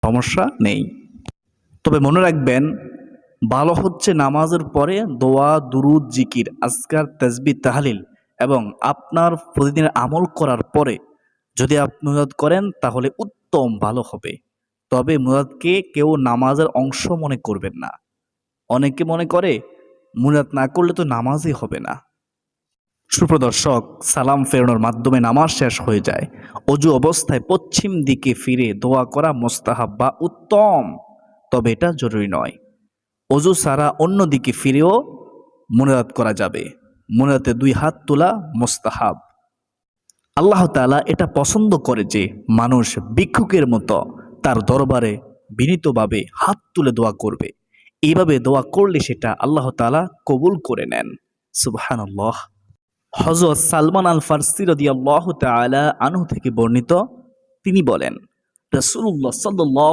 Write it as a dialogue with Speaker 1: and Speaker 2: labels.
Speaker 1: সমস্যা নেই। তবে মনে রাখবেন, ভালো হচ্ছে নামাজের পরে দোয়া, দুরুদ, জিকির, আজকার, তাসবিহ, তাহলিল এবং আপনার প্রতিদিনের আমল করার পরে যদি আপনি মুনাজাত করেন তাহলে উত্তম ভালো হবে। তবে মুনাজাতকে কেউ নামাজের অংশ মনে করবেন না। অনেকে মনে করে মুনাজাত না করলে তো নামাজই হবে না। সুপ্রদর্শক, সালাম ফেরানোর মাধ্যমে নামাজ শেষ হয়ে যায়। অজু অবস্থায় পশ্চিম দিকে ফিরে দোয়া করা মোস্তাহাব বা উত্তম, তবে এটা জরুরি নয়। অজু ছাড়া অন্য দিকে ফিরেও মুনাজাত করা যাবে। মুনাজাতে 2 হাত তোলা মোস্তাহাব। আল্লাহ তাআলা এটা পছন্দ করে যে মানুষ ভিক্ষুকের মতো তার দরবারে বিনীতভাবে হাত তুলে দোয়া করবে। এইভাবে দোয়া করলে সেটা আল্লাহ তাআলা কবুল করে নেন। সুবহানাল্লাহ। হযরত সালমান আল ফারসি রাদিয়াল্লাহু তাআলা আনহু থেকে বর্ণিত, তিনি বলেন, রাসূলুল্লাহ সাল্লাল্লাহু